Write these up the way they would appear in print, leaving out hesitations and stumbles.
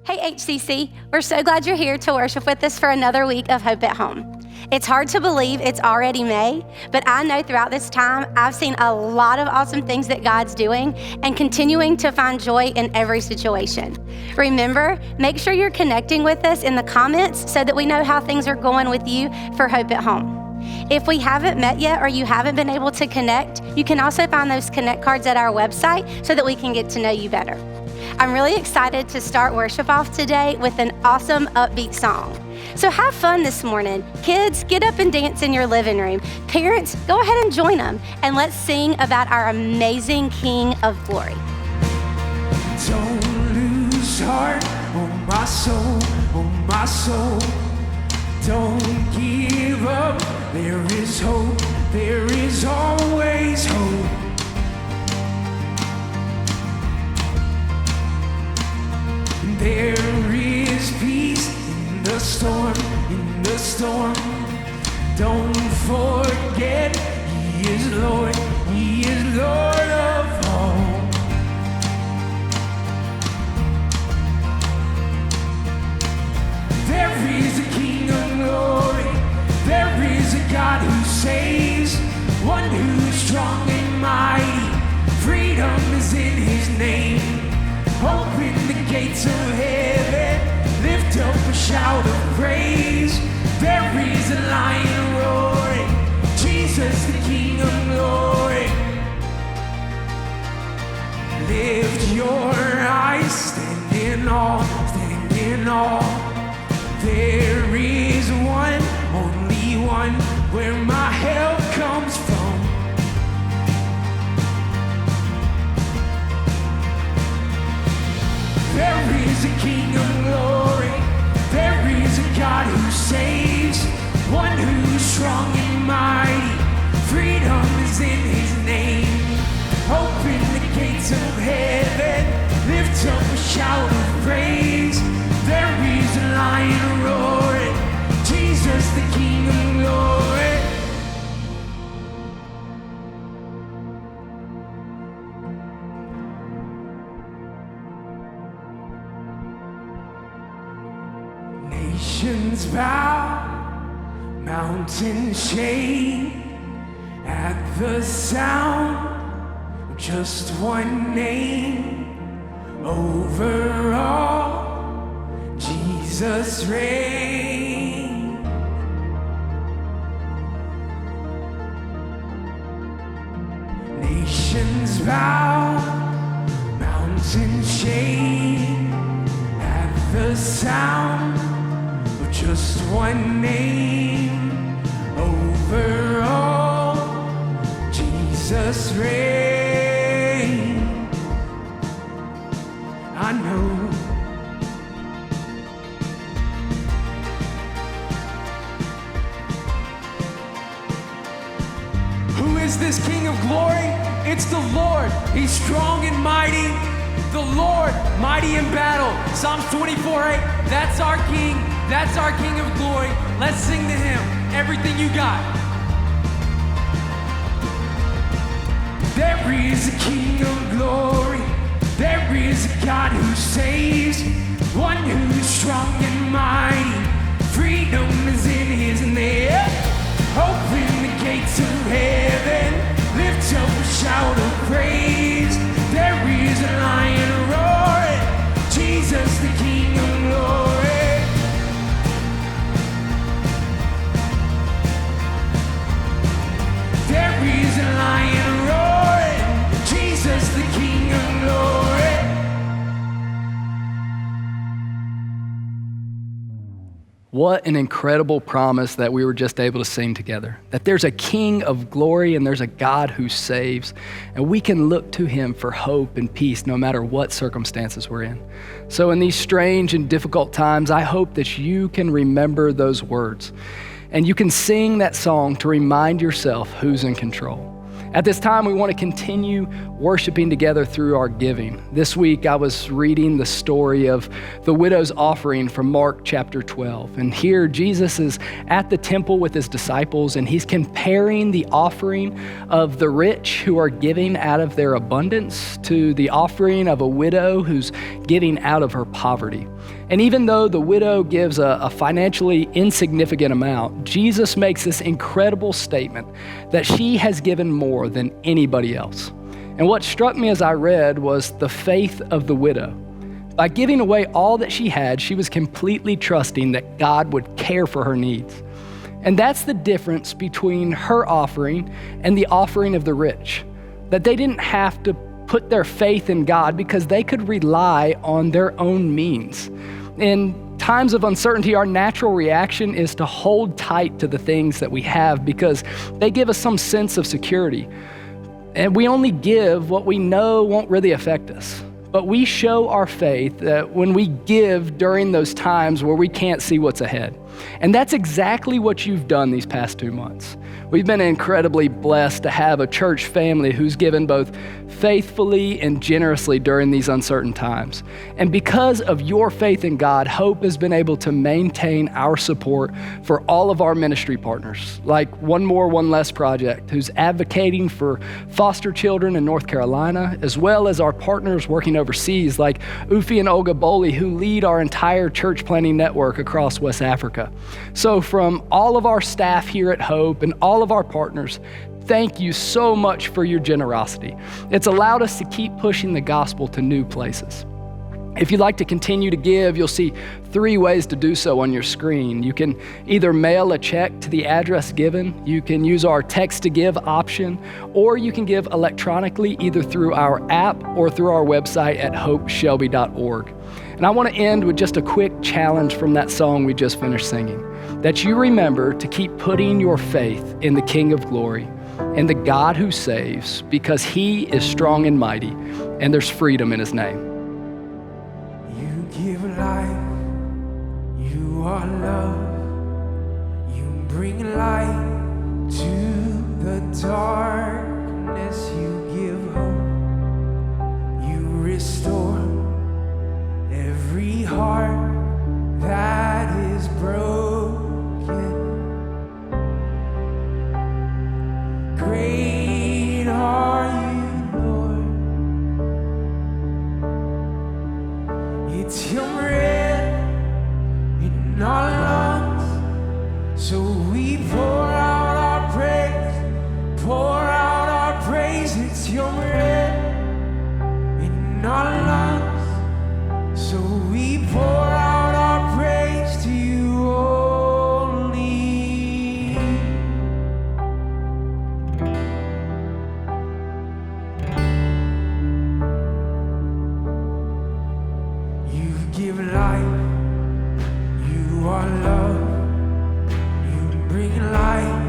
Hey HCC, we're so glad you're here to worship with us for another week of Hope at Home. It's hard to believe it's already May, but I know throughout this time, I've seen a lot of awesome things that God's doing and continuing to find joy in every situation. Remember, make sure you're connecting with us in the comments so that we know how things are going with you for Hope at Home. If we haven't met yet or you haven't been able to connect, you can also find those connect cards at our website so that we can get to know you better. I'm really excited to start worship off today with an awesome upbeat song. So have fun this morning. Kids, get up and dance in your living room. Parents, go ahead and join them, and let's sing about our amazing King of Glory. Don't lose heart, oh my soul, oh my soul. Don't give up, there is hope, there is always hope. There is peace in the storm, in the storm. Don't forget, He is Lord of all. There is a King of glory, there is a God who saves, one who is strong and mighty. Freedom is in His name. Open the gates of heaven, lift up a shout of praise. There is a lion roaring, Jesus the King of glory. Lift your eyes, stand in awe, stand in awe. There is one, only one, where my help comes from. There is a King of glory, there is a God who saves, one who's strong and mighty. Freedom is in His name. Open the gates of heaven, lift up a shout of praise. There is a lion roaring, Jesus the King of glory. Nations bow, mountains shake at the sound of just one name. Over all, Jesus reigns. Nations bow, mountains shake at the sound of just one name. Over all, Jesus reigns. I know who is this King of glory? It's the Lord. He's strong and mighty. The Lord, mighty in battle. Psalms 24:8. That's our King. That's our King of glory. Let's sing to Him. Everything you got. There is a King of glory. There is a God who saves, one who's strong and mighty. Freedom is in His name. Open the gates of heaven, lift up a shout of praise. There is a lion roaring, Jesus the King of glory. There is a lion roaring, Jesus the King of glory. What an incredible promise that we were just able to sing together. That there's a King of glory and there's a God who saves. And we can look to Him for hope and peace no matter what circumstances we're in. So in these strange and difficult times, I hope that you can remember those words. And you can sing that song to remind yourself who's in control. At this time, we want to continue worshiping together through our giving. This week, I was reading the story of the widow's offering from Mark chapter 12. And here, Jesus is at the temple with His disciples, and He's comparing the offering of the rich who are giving out of their abundance to the offering of a widow who's giving out of her poverty. And even though the widow gives a financially insignificant amount, Jesus makes this incredible statement that she has given more than anybody else. And what struck me as I read was the faith of the widow. By giving away all that she had, she was completely trusting that God would care for her needs. And that's the difference between her offering and the offering of the rich, that they didn't have to put their faith in God because they could rely on their own means. In times of uncertainty, our natural reaction is to hold tight to the things that we have because they give us some sense of security. And we only give what we know won't really affect us. But we show our faith when we give during those times where we can't see what's ahead. And that's exactly what you've done these past 2 months. We've been incredibly blessed to have a church family who's given both faithfully and generously during these uncertain times. And because of your faith in God, Hope has been able to maintain our support for all of our ministry partners, like One More, One Less Project, who's advocating for foster children in North Carolina, as well as our partners working overseas, like Ufi and Olga Boli, who lead our entire church planting network across West Africa. So from all of our staff here at Hope and all of our partners, thank you so much for your generosity. It's allowed us to keep pushing the gospel to new places. If you'd like to continue to give, you'll see 3 ways to do so on your screen. You can either mail a check to the address given, you can use our text to give option, or you can give electronically either through our app or through our website at hopeshelby.org. And I want to end with just a quick challenge from that song we just finished singing, that you remember to keep putting your faith in the King of Glory and the God who saves, because he is strong and mighty, and there's freedom in his name. You give life, you are love, you bring light to the darkness, you give hope, you restore every heart that is broken. Great are you, Lord. It's your breath in our lungs, so we pour out our praise, pour out our praise. It's your breath in our lungs, so we pour out our praise to you only. You give life, you are love, you bring light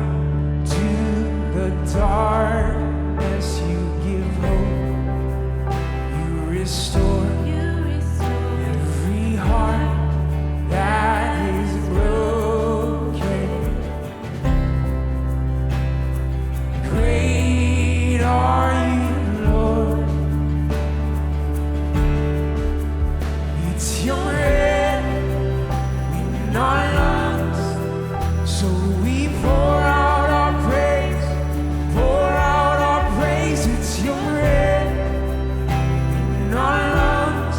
to the darkness, you give hope, you restore every heart that is broken. Great are you, Lord. It's your breath in our lungs, so we pour out our praise, pour out our praise. It's your breath in our lungs,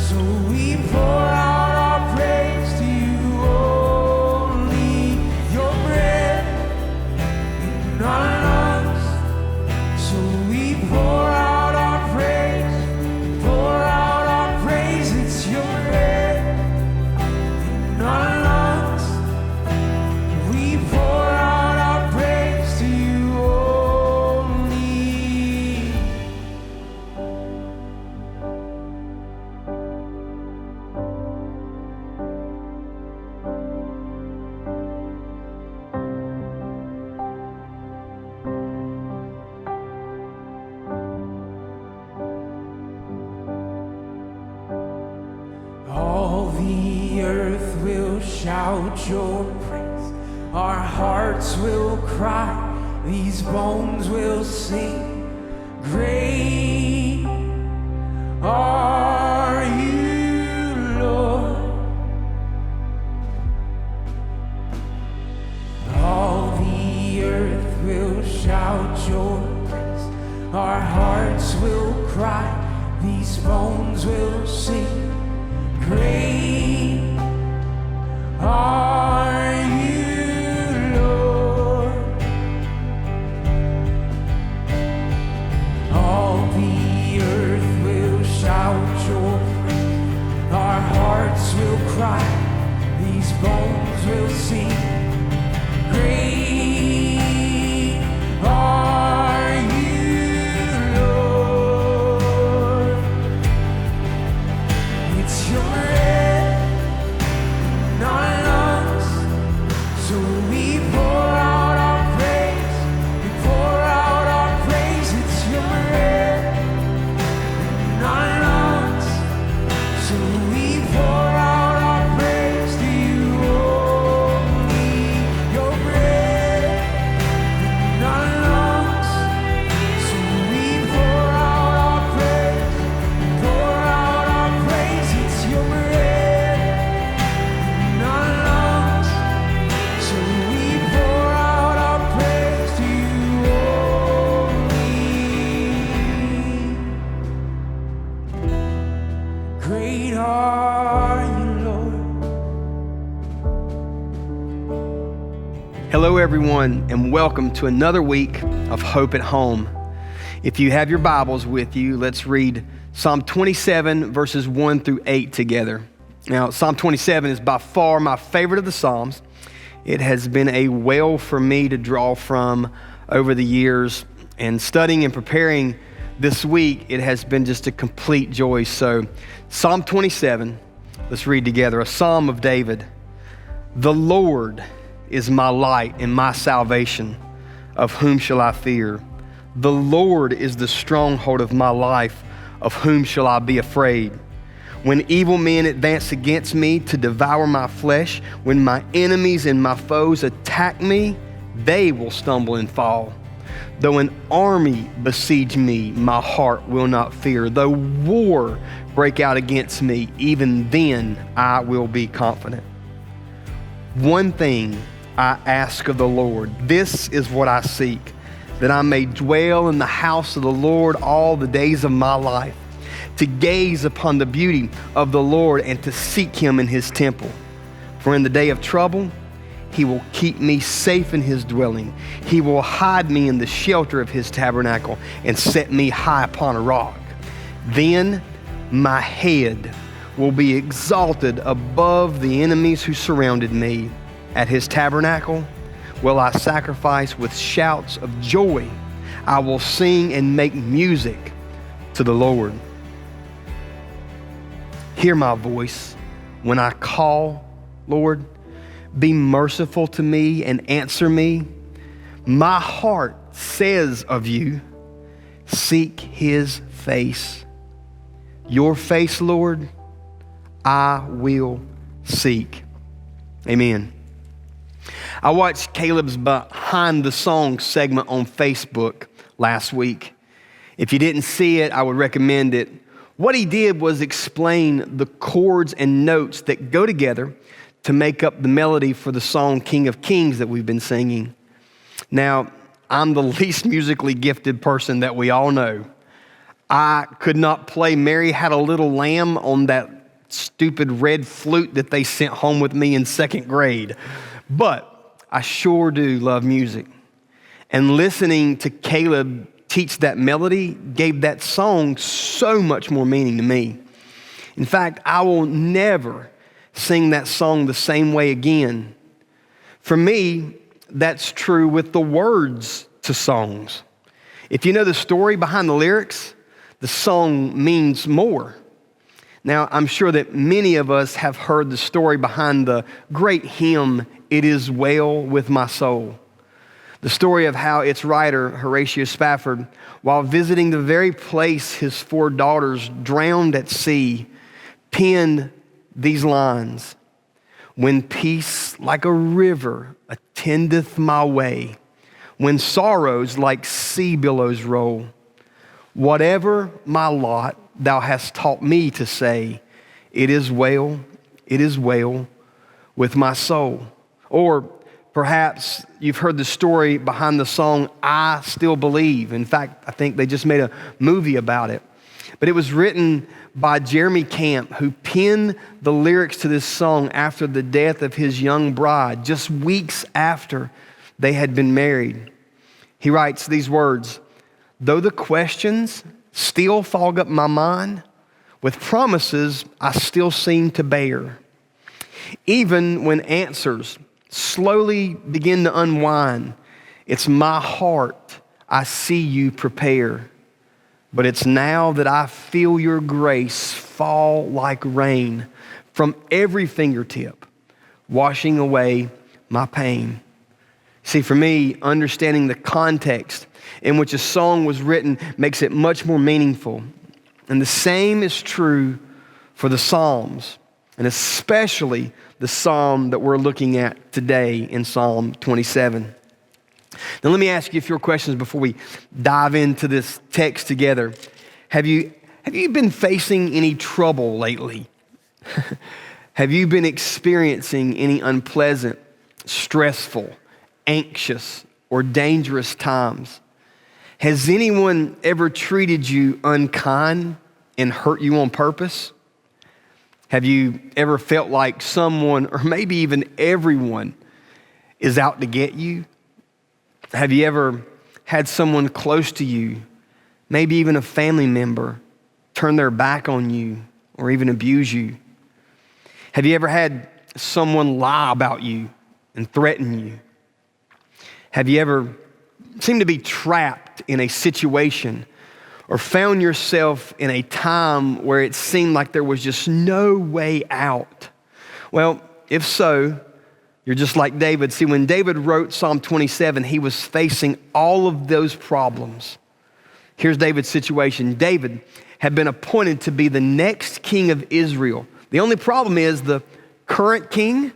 so we pour out our praise to you only. Your breath in our lungs, so we pour out our praise, pour out our praise. It's your breath in our lungs, we pour out our praise to you only. All the earth will shout your praise. Our hearts will cry. These bones will sing. Great are you, Lord. All the earth will shout your praise. Our hearts will cry. These bones will sing. Great cry, these bones will sing. Great are you, Lord. It's your breath in our lungs, so we pour out our praise. We pour out our praise. It's your breath in our lungs, so we pour out our praise to you only. Your breath in our lungs, so we pour out our praise. Pour out our praise. It's your breath in our lungs, so we pour out our praise to you only. Great are you, Lord. Hello, everyone, and welcome to another week of Hope at Home. If you have your Bibles with you, let's read Psalm 27, verses 1 through 8 together. Now, Psalm 27 is by far my favorite of the Psalms. It has been a well for me to draw from over the years, and studying and preparing this week, it has been just a complete joy. So, Psalm 27, let's read together, a Psalm of David. The Lord is my light and my salvation. Of whom shall I fear? The Lord is the stronghold of my life. Of whom shall I be afraid? When evil men advance against me to devour my flesh, when my enemies and my foes attack me, they will stumble and fall. Though an army besiege me, my heart will not fear. Though war break out against me, even then I will be confident. One thing I ask of the Lord, this is what I seek, that I may dwell in the house of the Lord all the days of my life, to gaze upon the beauty of the Lord and to seek him in his temple. For in the day of trouble, he will keep me safe in his dwelling. He will hide me in the shelter of his tabernacle and set me high upon a rock. Then my head will be exalted above the enemies who surrounded me. At his tabernacle will I sacrifice with shouts of joy. I will sing and make music to the Lord. Hear my voice when I call, Lord. Be merciful to me and answer me. My heart says of you, seek his face. Your face, Lord, I will seek. Amen. I watched Caleb's Behind the Song segment on Facebook last week. If you didn't see it, I would recommend it. What he did was explain the chords and notes that go together to make up the melody for the song King of Kings that we've been singing. Now, I'm the least musically gifted person that we all know. I could not play Mary Had a Little Lamb on that stupid red flute that they sent home with me in second grade. But I sure do love music. And listening to Caleb teach that melody gave that song so much more meaning to me. In fact, I will never sing that song the same way again. For me, that's true with the words to songs. If you know the story behind the lyrics, the song means more. Now, I'm sure that many of us have heard the story behind the great hymn, It Is Well With My Soul. The story of how its writer, Horatio Spafford, while visiting the very place his 4 daughters drowned at sea, penned these lines. When peace like a river attendeth my way, when sorrows like sea billows roll, whatever my lot, thou hast taught me to say, it is well with my soul. Or perhaps you've heard the story behind the song, I Still Believe. In fact, I think they just made a movie about it. But it was written by Jeremy Camp, who penned the lyrics to this song after the death of his young bride, just weeks after they had been married. He writes these words, though the questions still fog up my mind, with promises I still seem to bear. Even when answers slowly begin to unwind, it's my heart I see you prepare. But it's now that I feel your grace fall like rain from every fingertip, washing away my pain. See, for me, understanding the context in which a song was written makes it much more meaningful. And the same is true for the Psalms, and especially the psalm that we're looking at today in Psalm 27. Now, let me ask you a few questions before we dive into this text together. Have you been facing any trouble lately? Have you been experiencing any unpleasant, stressful, anxious, or dangerous times? Has anyone ever treated you unkind and hurt you on purpose? Have you ever felt like someone, or maybe even everyone, is out to get you? Have you ever had someone close to you, maybe even a family member, turn their back on you or even abuse you? Have you ever had someone lie about you and threaten you? Have you ever seemed to be trapped in a situation or found yourself in a time where it seemed like there was just no way out? Well, if so, you're just like David. See, when David wrote Psalm 27, he was facing all of those problems. Here's David's situation. David had been appointed to be the next king of Israel. The only problem is the current king,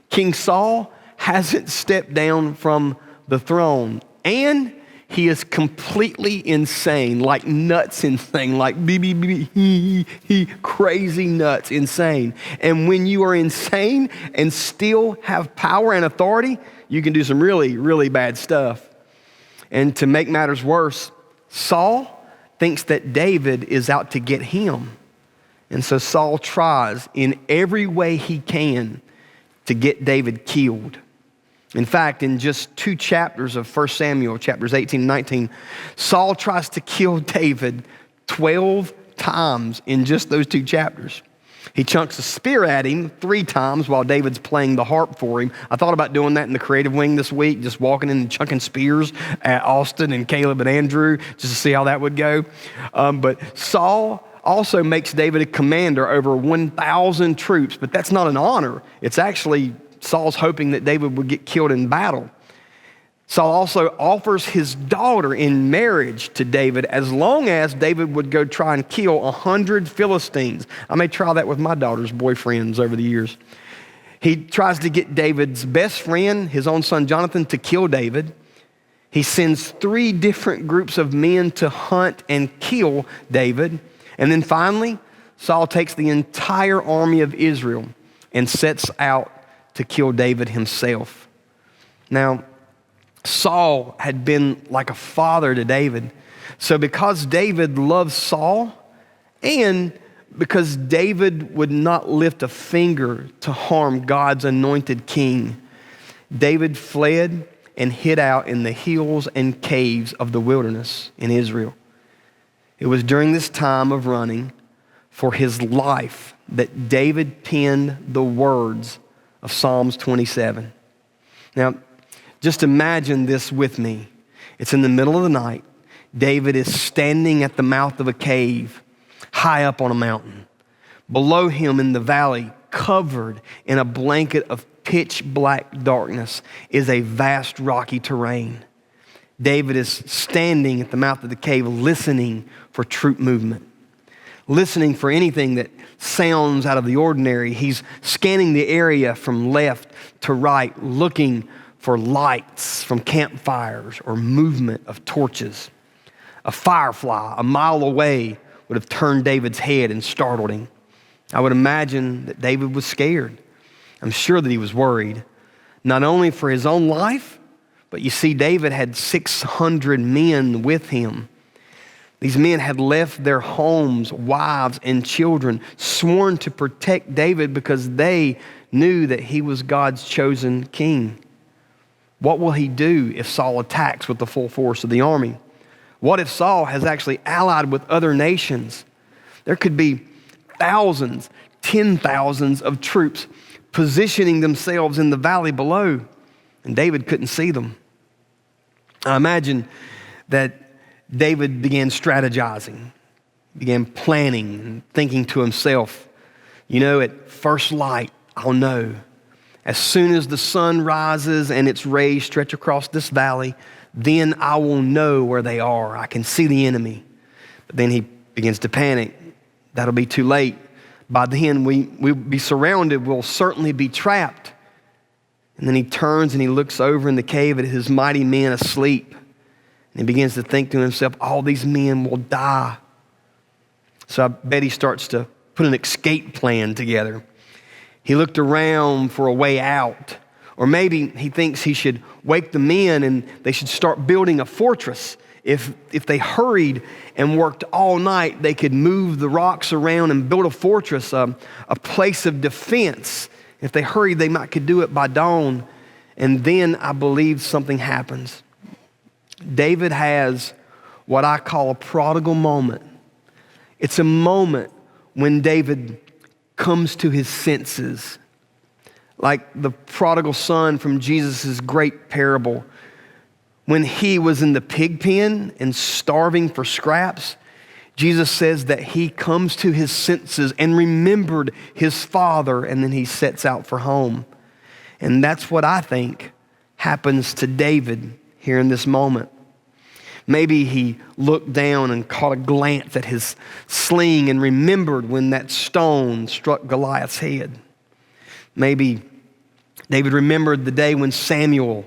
King Saul, hasn't stepped down from the throne. And he is completely insane, like nuts insane, like crazy nuts insane. And when you are insane and still have power and authority, you can do some really, really bad stuff. And to make matters worse, Saul thinks that David is out to get him. And so Saul tries in every way he can to get David killed. In fact, in just 2 chapters of 1 Samuel, chapters 18 and 19, Saul tries to kill David 12 times in just those 2 chapters. He chunks a spear at him 3 times while David's playing the harp for him. I thought about doing that in the creative wing this week, just walking in and chunking spears at Austin and Caleb and Andrew, just to see how that would go. But Saul also makes David a commander over 1,000 troops, but that's not an honor. It's actually Saul's hoping that David would get killed in battle. Saul also offers his daughter in marriage to David as long as David would go try and kill 100 Philistines. I may try that with my daughter's boyfriends over the years. He tries to get David's best friend, his own son Jonathan, to kill David. He sends 3 different groups of men to hunt and kill David. And then finally, Saul takes the entire army of Israel and sets out to kill David himself. Now, Saul had been like a father to David. So because David loved Saul, and because David would not lift a finger to harm God's anointed king, David fled and hid out in the hills and caves of the wilderness in Israel. It was during this time of running for his life that David penned the words of Psalms 27. Now, just imagine this with me. It's in the middle of the night. David is standing at the mouth of a cave, high up on a mountain. Below him in the valley, covered in a blanket of pitch black darkness, is a vast rocky terrain. David is standing at the mouth of the cave, listening for troop movement, listening for anything that sounds out of the ordinary. He's scanning the area from left to right, looking for lights from campfires or movement of torches. A firefly a mile away would have turned David's head and startled him. I would imagine that David was scared. I'm sure that he was worried, not only for his own life, but you see, David had 600 men with him. These men had left their homes, wives, and children, sworn to protect David because they knew that he was God's chosen king. What will he do if Saul attacks with the full force of the army? What if Saul has actually allied with other nations? There could be thousands, 10,000s of troops positioning themselves in the valley below, and David couldn't see them. I imagine that David began strategizing, began planning and thinking to himself, at first light, I'll know. As soon as the sun rises and its rays stretch across this valley, then I will know where they are. I can see the enemy. But then he begins to panic. That'll be too late. By then, we'll be surrounded. We'll certainly be trapped. And then he turns and he looks over in the cave at his mighty men asleep. And he begins to think to himself, all these men will die. So I bet he starts to put an escape plan together. He looked around for a way out. Or maybe he thinks he should wake the men and they should start building a fortress. If they hurried and worked all night, they could move the rocks around and build a fortress, a place of defense. If they hurried, they could do it by dawn. And then I believe something happens. David has what I call a prodigal moment. It's a moment when David comes to his senses. Like the prodigal son from Jesus' great parable. When he was in the pig pen and starving for scraps, Jesus says that he comes to his senses and remembered his father, and then he sets out for home. And that's what I think happens to David here in this moment. Maybe he looked down and caught a glance at his sling and remembered when that stone struck Goliath's head. Maybe David remembered the day when Samuel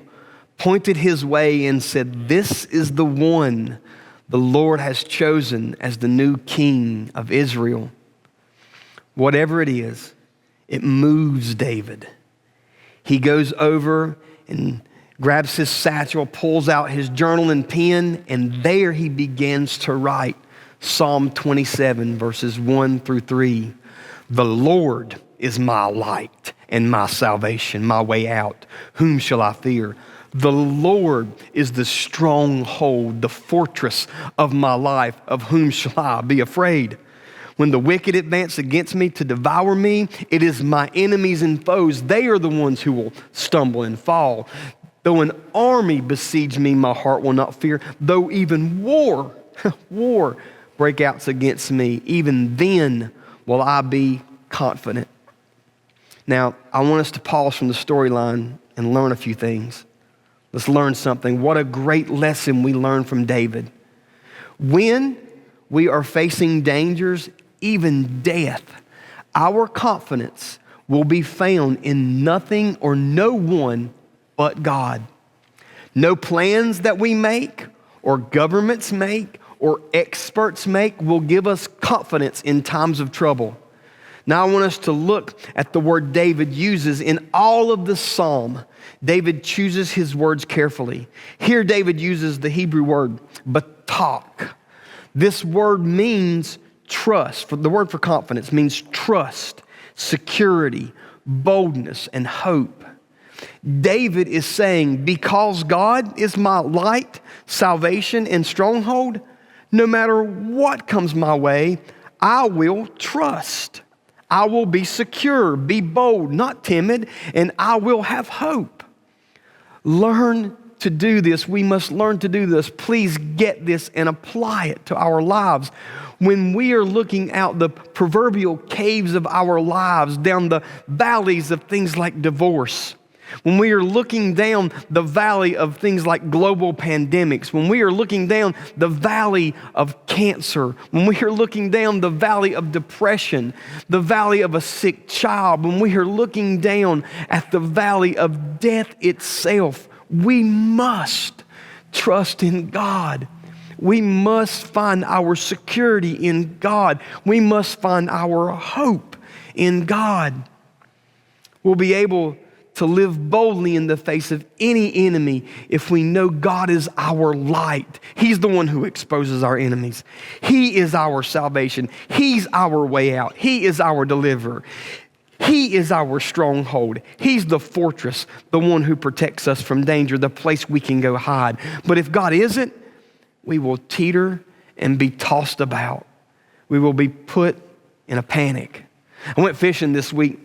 pointed his way and said, "This is the one the Lord has chosen as the new king of Israel." Whatever it is, it moves David. He goes over and grabs his satchel, pulls out his journal and pen, and there he begins to write Psalm 27, verses 1 through 3. The Lord is my light and my salvation, my way out. Whom shall I fear? The Lord is the stronghold, the fortress of my life. Of whom shall I be afraid? When the wicked advance against me to devour me, it is my enemies and foes. They are the ones who will stumble and fall. Though an army besiege me, my heart will not fear. Though even war break out against me, even then will I be confident. Now, I want us to pause from the storyline and learn a few things. Let's learn something. What a great lesson we learn from David. When we are facing dangers, even death, our confidence will be found in nothing or no one but God. No plans that we make or governments make or experts make will give us confidence in times of trouble. Now I want us to look at the word David uses in all of the psalm. David chooses his words carefully. Here David uses the Hebrew word batak. This word means trust. The word for confidence means trust, security, boldness, and hope. David is saying, because God is my light, salvation, and stronghold, no matter what comes my way, I will trust. I will be secure, be bold, not timid, and I will have hope. Learn to do this. We must learn to do this. Please get this and apply it to our lives. When we are looking out the proverbial caves of our lives, down the valleys of things like divorce, when we are looking down the valley of things like global pandemics, when we are looking down the valley of cancer, when we are looking down the valley of depression, the valley of a sick child, when we are looking down at the valley of death itself, we must trust in God. We must find our security in God. We must find our hope in God. We'll be able to live boldly in the face of any enemy if we know God is our light. He's the one who exposes our enemies. He is our salvation. He's our way out. He is our deliverer. He is our stronghold. He's the fortress, the one who protects us from danger, the place we can go hide. But if God isn't, we will teeter and be tossed about. We will be put in a panic. I went fishing this week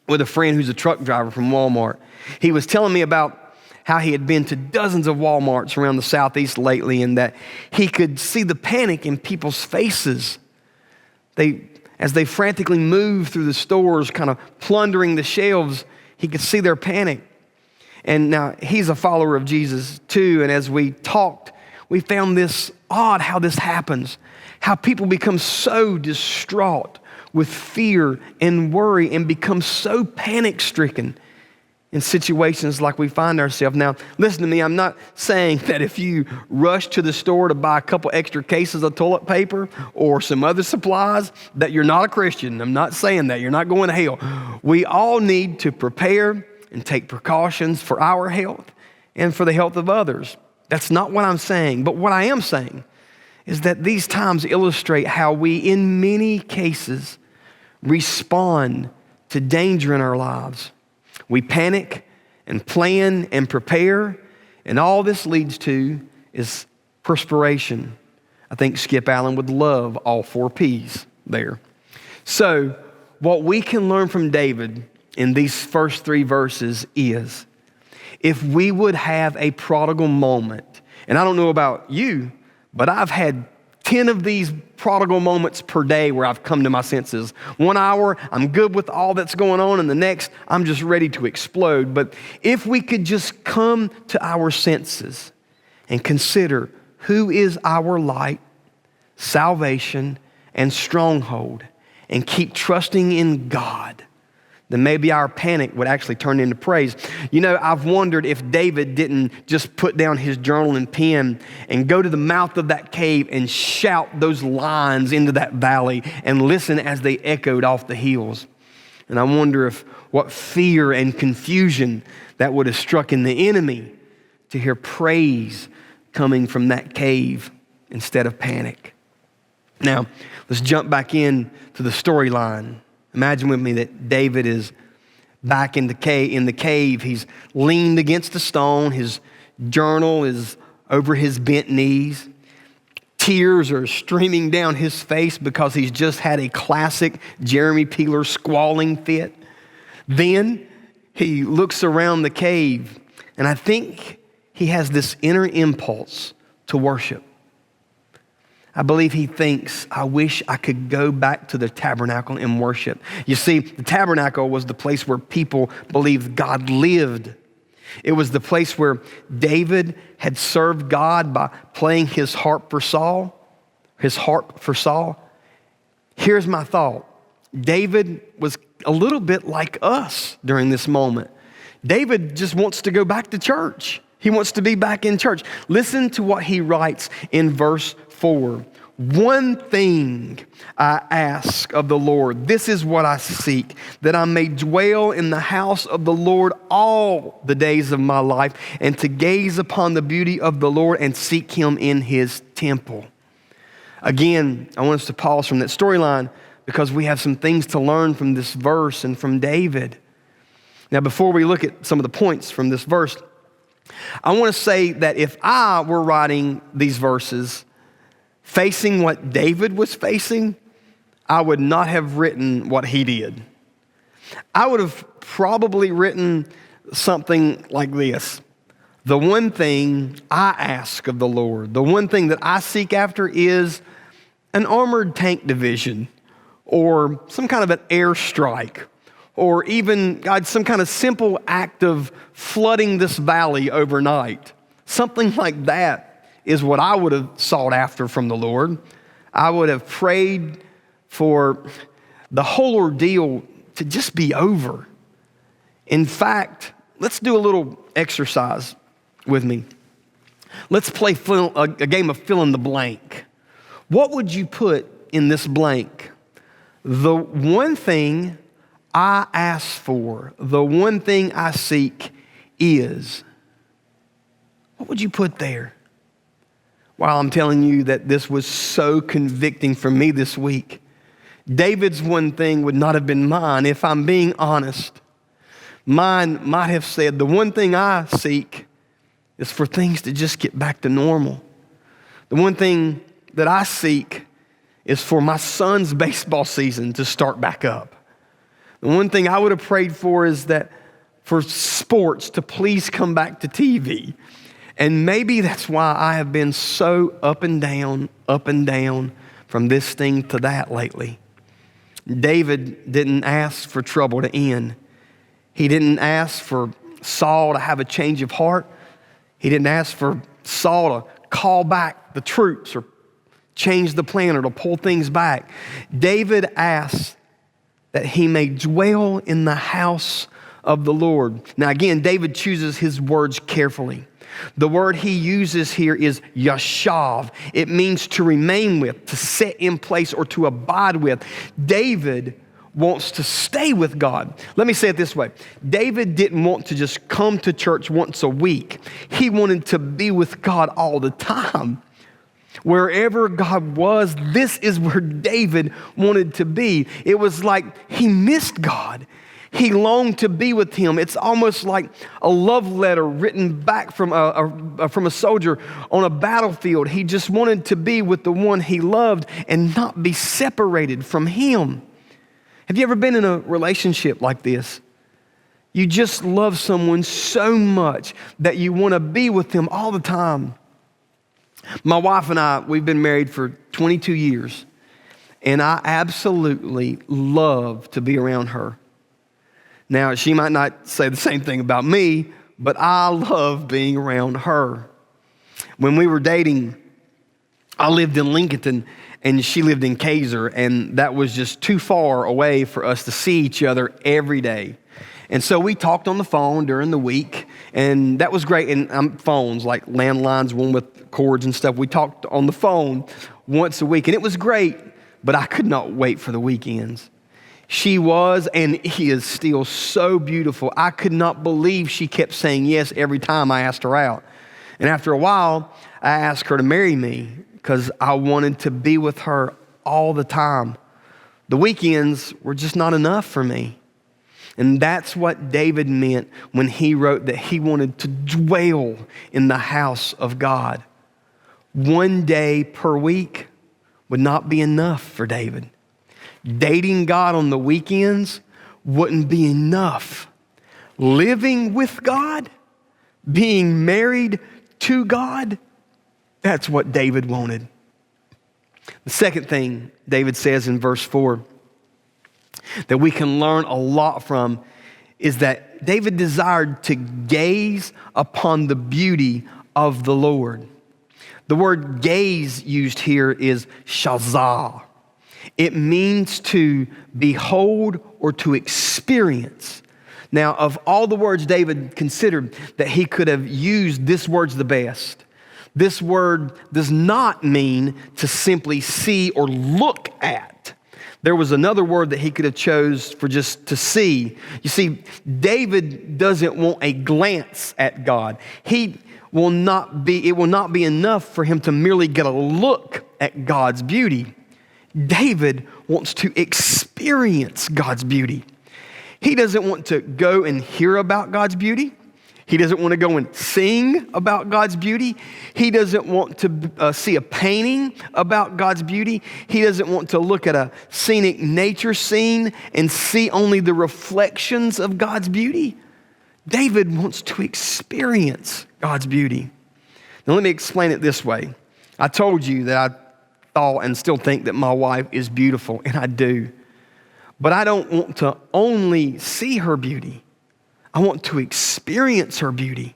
with a friend who's a truck driver from Walmart. He was telling me about how he had been to dozens of Walmarts around the Southeast lately, and that he could see the panic in people's faces. As they frantically moved through the stores, kind of plundering the shelves, he could see their panic. And now he's a follower of Jesus too, and as we talked, we found this odd how this happens, how people become so distraught with fear and worry and become so panic-stricken in situations like we find ourselves. Now, listen to me, I'm not saying that if you rush to the store to buy a couple extra cases of toilet paper or some other supplies that you're not a Christian. I'm not saying that. You're not going to hell. We all need to prepare and take precautions for our health and for the health of others. That's not what I'm saying. But what I am saying is that these times illustrate how we, in many cases, respond to danger in our lives. We panic and plan and prepare, and all this leads to is perspiration. I think Skip Allen would love all 4 P's there. So, what we can learn from David in these first 3 verses is, if we would have a prodigal moment, and I don't know about you, but I've had 10 of these prodigal moments per day where I've come to my senses. 1 hour, I'm good with all that's going on, and the next, I'm just ready to explode. But if we could just come to our senses and consider who is our light, salvation, and stronghold, and keep trusting in God, then maybe our panic would actually turn into praise. You know, I've wondered if David didn't just put down his journal and pen and go to the mouth of that cave and shout those lines into that valley and listen as they echoed off the hills. And I wonder what fear and confusion that would have struck in the enemy to hear praise coming from that cave instead of panic. Now, let's jump back in to the storyline. Imagine with me that David is back in the cave. He's leaned against a stone. His journal is over his bent knees. Tears are streaming down his face because he's just had a classic Jeremy Peeler squalling fit. Then he looks around the cave, and I think he has this inner impulse to worship. I believe he thinks, I wish I could go back to the tabernacle and worship. You see, the tabernacle was the place where people believed God lived. It was the place where David had served God by playing his harp for Saul. Here's my thought. David was a little bit like us during this moment. David just wants to go back to church. He wants to be back in church. Listen to what he writes in verse 4. One thing I ask of the Lord, this is what I seek, that I may dwell in the house of the Lord all the days of my life, and to gaze upon the beauty of the Lord and seek him in his temple. Again, I want us to pause from that storyline because we have some things to learn from this verse and from David. Now, before we look at some of the points from this verse, I want to say that if I were writing these verses facing what David was facing, I would not have written what he did. I would have probably written something like this. The one thing I ask of the Lord, the one thing that I seek after is an armored tank division or some kind of an airstrike, or even, God, some kind of simple act of flooding this valley overnight. Something like that is what I would have sought after from the Lord. I would have prayed for the whole ordeal to just be over. In fact, let's do a little exercise with me. Let's play a game of fill in the blank. What would you put in this blank? The one thing I ask for, the one thing I seek is. What would you put there? While I'm telling you that this was so convicting for me this week, David's one thing would not have been mine. If I'm being honest, mine might have said, the one thing I seek is for things to just get back to normal. The one thing that I seek is for my son's baseball season to start back up. The one thing I would have prayed for is that for sports to please come back to TV. And maybe that's why I have been so up and down from this thing to that lately. David didn't ask for trouble to end. He didn't ask for Saul to have a change of heart. He didn't ask for Saul to call back the troops or change the plan or to pull things back. David asked that he may dwell in the house of the Lord. Now again, David chooses his words carefully. The word he uses here is yashav. It means to remain with, to set in place, or to abide with. David wants to stay with God. Let me say it this way. David didn't want to just come to church once a week. He wanted to be with God all the time. Wherever God was, this is where David wanted to be. It was like he missed God. He longed to be with him. It's almost like a love letter written back from a soldier on a battlefield. He just wanted to be with the one he loved and not be separated from him. Have you ever been in a relationship like this? You just love someone so much that you want to be with them all the time. My wife and I, we've been married for 22 years, and I absolutely love to be around her. Now, she might not say the same thing about me, but I love being around her. When we were dating, I lived in Lincoln and she lived in Kaiser, and that was just too far away for us to see each other every day. And so we talked on the phone during the week, and that was great. And phones, like landlines, one with cords and stuff. We talked on the phone once a week, and it was great, but I could not wait for the weekends. She was and is still so beautiful. I could not believe she kept saying yes every time I asked her out. And after a while, I asked her to marry me because I wanted to be with her all the time. The weekends were just not enough for me. And that's what David meant when he wrote that he wanted to dwell in the house of God. One day per week would not be enough for David. Dating God on the weekends wouldn't be enough. Living with God, being married to God, that's what David wanted. The second thing David says in verse 4 that we can learn a lot from is that David desired to gaze upon the beauty of the Lord. The word gaze used here is shazah. It means to behold or to experience. Now, of all the words David considered that he could have used, this word's the best. This word does not mean to simply see or look at. There was another word that he could have chose for just to see. You see, David doesn't want a glance at God. It will not be enough for him to merely get a look at God's beauty. David wants to experience God's beauty. He doesn't want to go and hear about God's beauty. He doesn't want to go and sing about God's beauty. He doesn't want to see a painting about God's beauty. He doesn't want to look at a scenic nature scene and see only the reflections of God's beauty. David wants to experience God's beauty. Now let me explain it this way. I told you that I thought and still think that my wife is beautiful, and I do. But I don't want to only see her beauty. I want to experience her beauty.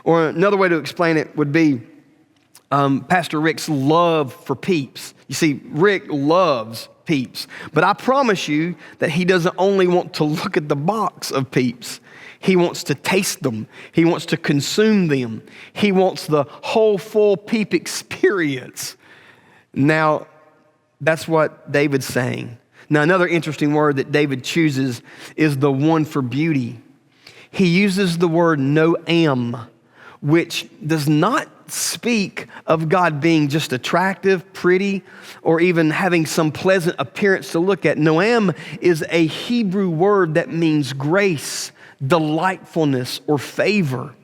Or another way to explain it would be Pastor Rick's love for Peeps. You see, Rick loves Peeps, but I promise you that he doesn't only want to look at the box of Peeps. He wants to taste them. He wants to consume them. He wants the whole full Peep experience. Now, that's what David's saying. Now, another interesting word that David chooses is the one for beauty. He uses the word noam, which does not speak of God being just attractive, pretty, or even having some pleasant appearance to look at. Noam is a Hebrew word that means grace, delightfulness, or favor.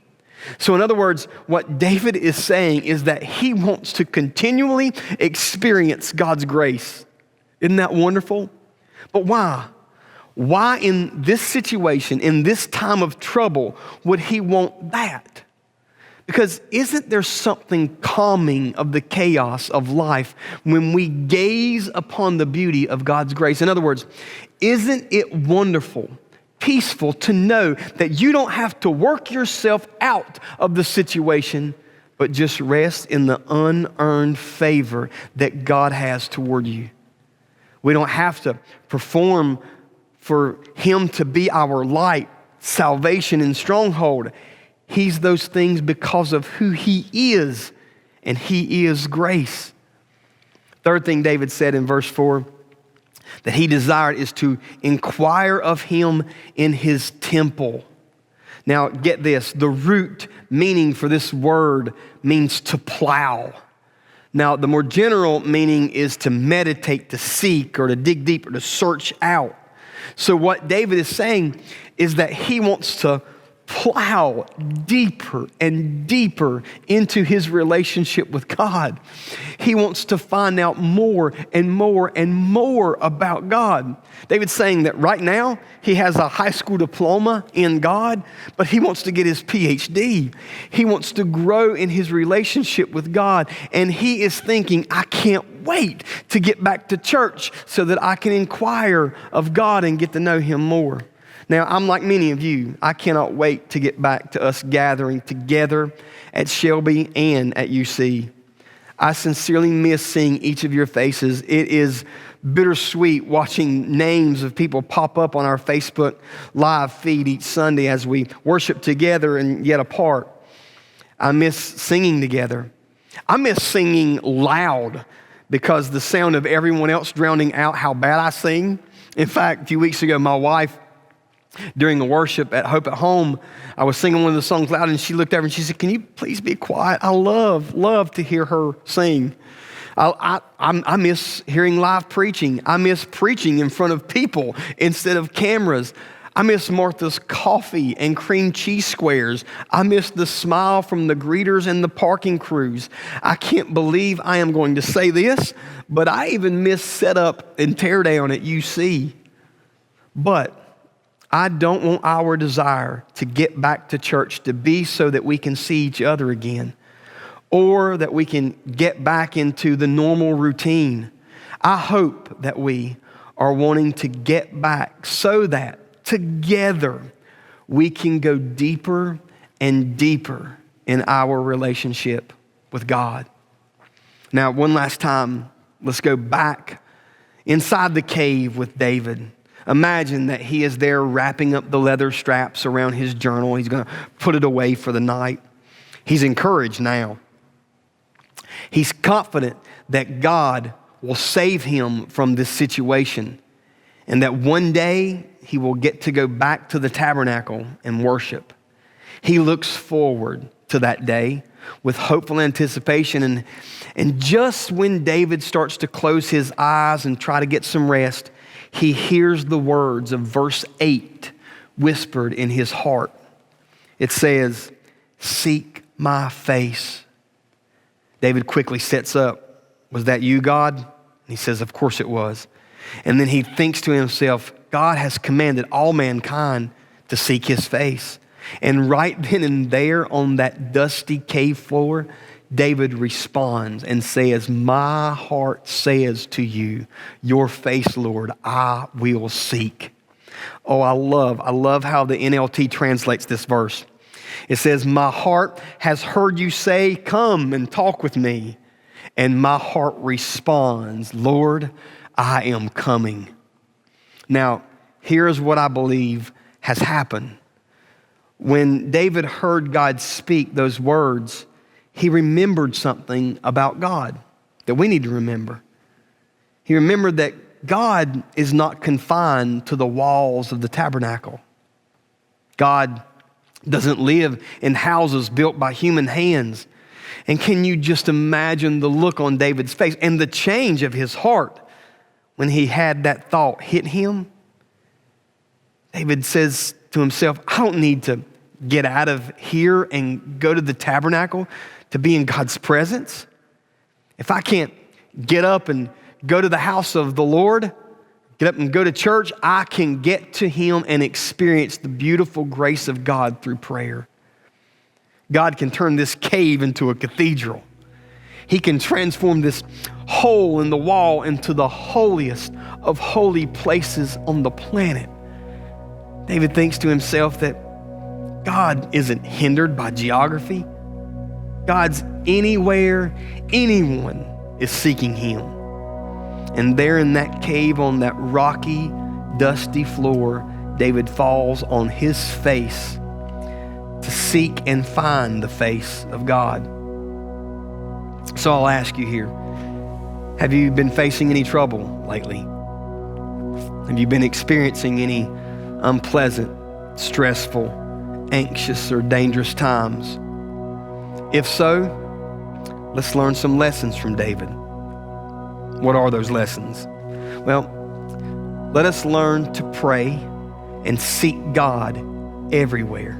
So in other words, what David is saying is that he wants to continually experience God's grace. Isn't that wonderful? But why? Why in this situation, in this time of trouble, would he want that? Because isn't there something calming of the chaos of life when we gaze upon the beauty of God's grace? In other words, isn't it wonderful, peaceful to know that you don't have to work yourself out of the situation, but just rest in the unearned favor that God has toward you? We don't have to perform for him to be our light, salvation, and stronghold. He's those things because of who he is, and he is grace. Third thing David said in verse 4 that he desired is to inquire of him in his temple. Now get this, the root meaning for this word means to plow. Now the more general meaning is to meditate, to seek, or to dig deep, or to search out. So what David is saying is that he wants to plow deeper and deeper into his relationship with God. He wants to find out more and more and more about God. David's saying that right now he has a high school diploma in God, but he wants to get his PhD. He wants to grow in his relationship with God, and he is thinking, I can't wait to get back to church so that I can inquire of God and get to know him more. Now, I'm like many of you. I cannot wait to get back to us gathering together at Shelby and at UC. I sincerely miss seeing each of your faces. It is bittersweet watching names of people pop up on our Facebook live feed each Sunday as we worship together and yet apart. I miss singing together. I miss singing loud because the sound of everyone else drowning out how bad I sing. In fact, a few weeks ago, my wife, during the worship at Hope at Home, I was singing one of the songs loud, and she looked over and she said, can you please be quiet? I love to hear her sing. I miss hearing live preaching. I miss preaching in front of people instead of cameras. I miss Martha's coffee and cream cheese squares. I miss the smile from the greeters and the parking crews. I can't believe I am going to say this, but I even miss setup and teardown at UC. But I don't want our desire to get back to church to be so that we can see each other again, or that we can get back into the normal routine. I hope that we are wanting to get back so that together we can go deeper and deeper in our relationship with God. Now, one last time, let's go back inside the cave with David. Imagine that he is there wrapping up the leather straps around his journal. He's going to put it away for the night. He's encouraged now. He's confident that God will save him from this situation, and that one day he will get to go back to the tabernacle and worship. He looks forward to that day with hopeful anticipation. And just when David starts to close his eyes and try to get some rest, he hears the words of verse 8 whispered in his heart. It says, "Seek my face." David quickly sets up. Was that you, God? And he says, of course it was. And then he thinks to himself, God has commanded all mankind to seek his face. And right then and there on that dusty cave floor, David responds and says, my heart says to you, your face, Lord, I will seek. Oh, I love how the NLT translates this verse. It says, my heart has heard you say, come and talk with me. And my heart responds, Lord, I am coming. Now, here's what I believe has happened. When David heard God speak those words, he remembered something about God that we need to remember. He remembered that God is not confined to the walls of the tabernacle. God doesn't live in houses built by human hands. And can you just imagine the look on David's face and the change of his heart when he had that thought hit him? David says to himself, I don't need to get out of here and go to the tabernacle to be in God's presence. If I can't get up and go to the house of the Lord, get up and go to church, I can get to him and experience the beautiful grace of God through prayer. God can turn this cave into a cathedral. He can transform this hole in the wall into the holiest of holy places on the planet. David thinks to himself that God isn't hindered by geography. God's anywhere, anyone is seeking him. And there in that cave on that rocky, dusty floor, David falls on his face to seek and find the face of God. So I'll ask you here, have you been facing any trouble lately? Have you been experiencing any unpleasant, stressful, anxious, or dangerous times? If so, let's learn some lessons from David. What are those lessons? Well, let us learn to pray and seek God everywhere.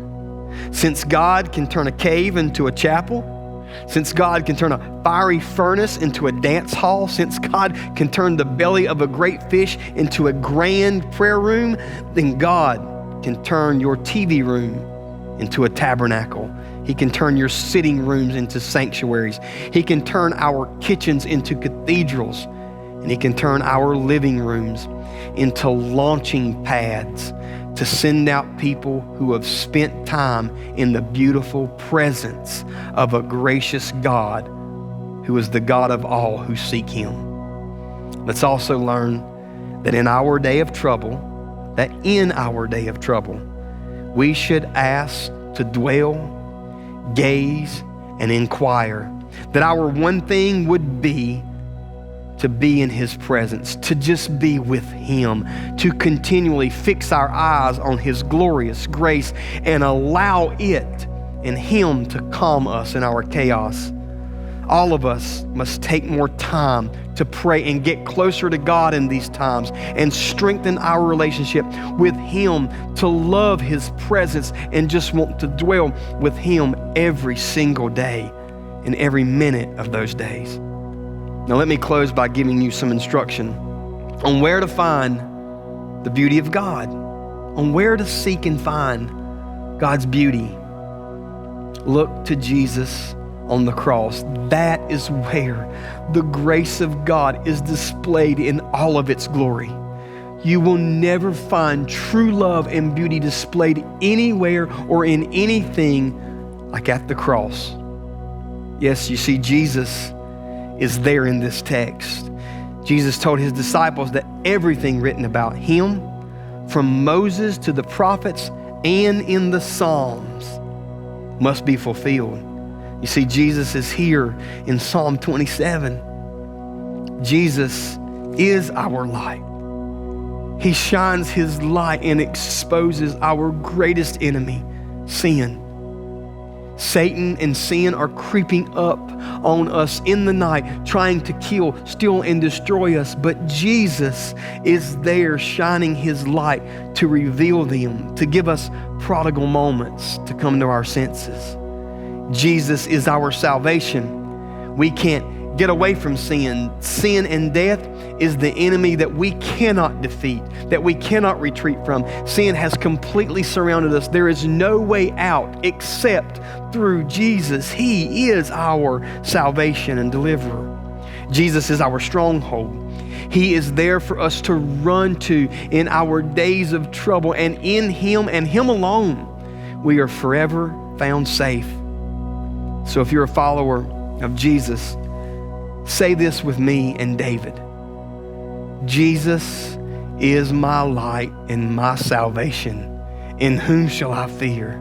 Since God can turn a cave into a chapel, since God can turn a fiery furnace into a dance hall, since God can turn the belly of a great fish into a grand prayer room, then God can turn your TV room into a tabernacle. He can turn your sitting rooms into sanctuaries. He can turn our kitchens into cathedrals. And he can turn our living rooms into launching pads to send out people who have spent time in the beautiful presence of a gracious God who is the God of all who seek him. Let's also learn that in our day of trouble, we should ask to dwell, gaze, and inquire. That our one thing would be to be in his presence, to just be with him, to continually fix our eyes on his glorious grace and allow it and him to calm us in our chaos. All of us must take more time to pray and get closer to God in these times and strengthen our relationship with him, to love his presence and just want to dwell with him every single day and every minute of those days. Now let me close by giving you some instruction on where to find the beauty of God, on where to seek and find God's beauty. Look to Jesus on the cross. That is where the grace of God is displayed in all of its glory. You will never find true love and beauty displayed anywhere or in anything like at the cross. Yes, you see, Jesus is there in this text. Jesus told his disciples that everything written about him, from Moses to the prophets and in the Psalms, must be fulfilled. You see, Jesus is here in Psalm 27. Jesus is our light. He shines his light and exposes our greatest enemy, sin. Satan and sin are creeping up on us in the night, trying to kill, steal, and destroy us. But Jesus is there shining his light to reveal them, to give us prodigal moments to come to our senses. Jesus is our salvation. We can't get away from sin. Sin and death is the enemy that we cannot defeat, that we cannot retreat from. Sin has completely surrounded us. There is no way out except through Jesus. He is our salvation and deliverer. Jesus is our stronghold. He is there for us to run to in our days of trouble, and in him and him alone, we are forever found safe. So if you're a follower of Jesus, say this with me and David. Jesus is my light and my salvation. In whom shall I fear?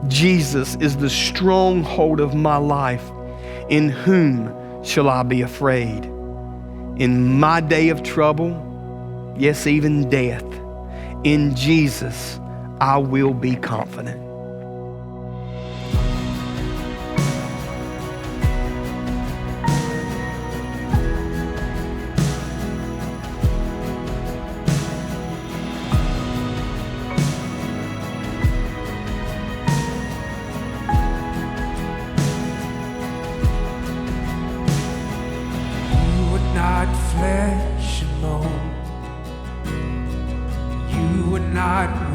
Jesus is the stronghold of my life. In whom shall I be afraid? In my day of trouble, yes, even death, in Jesus I will be confident. Flesh and bone,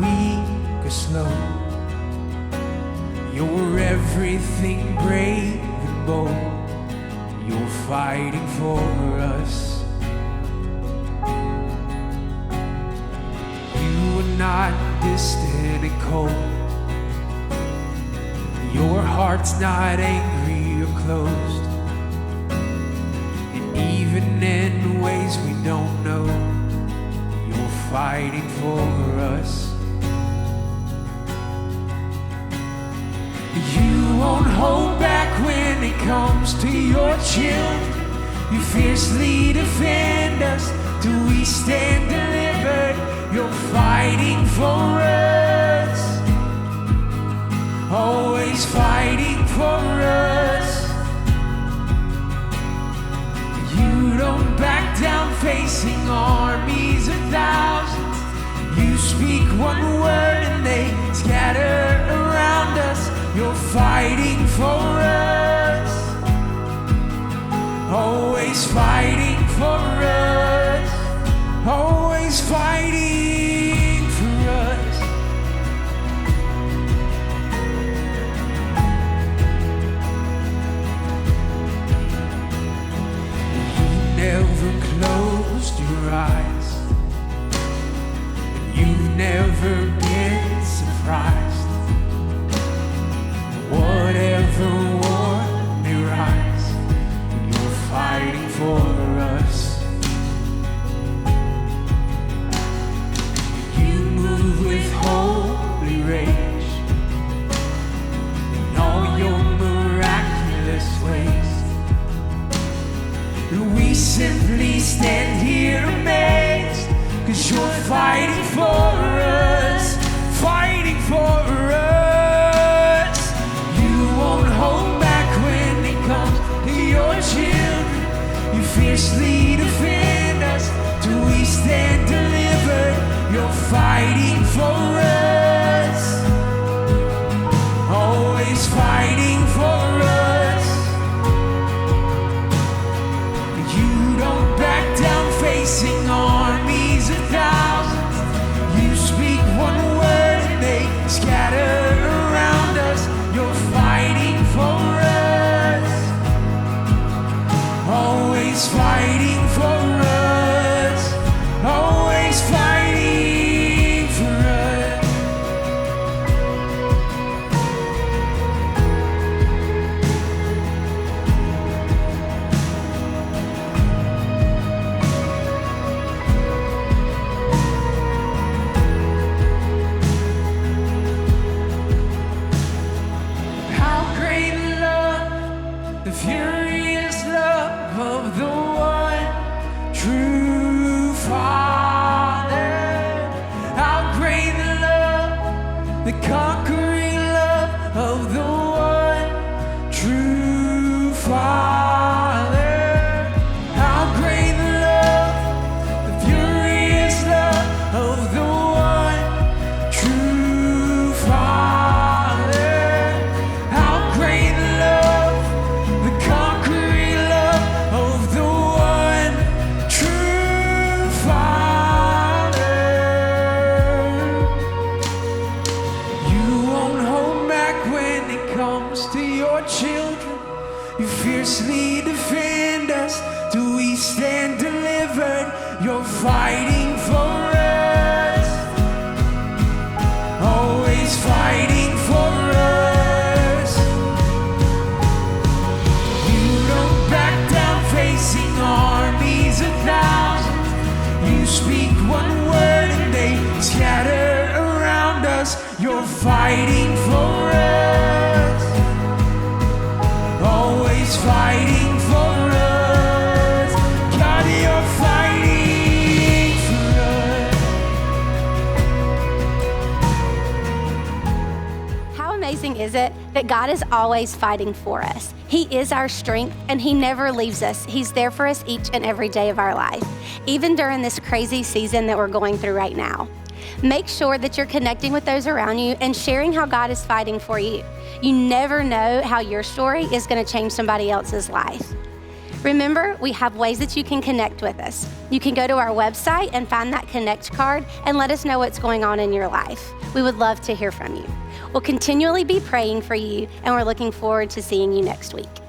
weak or slow. You're everything brave and bold. You're fighting for us. You are not distant and cold. Your heart's not angry or closed. And even in ways we don't know, you're fighting for us. You won't hold back when it comes to your children. You fiercely defend us till we stand delivered. You're fighting for us, always fighting for us. You don't back down facing armies of thousands. You speak one word and they scatter around us. You're fighting for us, always fighting for us, always fighting for us. You never closed your eyes, and you've never been surprised. Whatever war may rise, you're fighting for us. You move with holy rage in all your miraculous ways. And we simply stand here amazed, 'cause you're fighting for us, fighting for us. Hold back when it comes to your children. You fiercely defend us till we stand delivered. You're fighting for us, always fighting for us. You don't back down facing armies of thousands. You speak one word and they scatter around us. You're fighting for us, always fighting for us, always fighting for us. How great love, the furious love of the one true Father. How great the love, the conquering love of the one true Father. How great the love, the furious love of the one true Father. How great the love, the conquering love of the one true Father. You won't hold back when it comes to your children. You fiercely defend us till we stand delivered. You're fighting for us, always fighting for us. You don't back down facing armies of thousands. You speak one word and they scatter around us. You're fighting for us, always fighting for us. God, you're fighting for us. How amazing is it that God is always fighting for us? He is our strength and He never leaves us. He's there for us each and every day of our life, even during this crazy season that we're going through right now. Make sure that you're connecting with those around you and sharing how God is fighting for you. You never know how your story is going to change somebody else's life. Remember, we have ways that you can connect with us. You can go to our website and find that Connect card and let us know what's going on in your life. We would love to hear from you. We'll continually be praying for you, and we're looking forward to seeing you next week.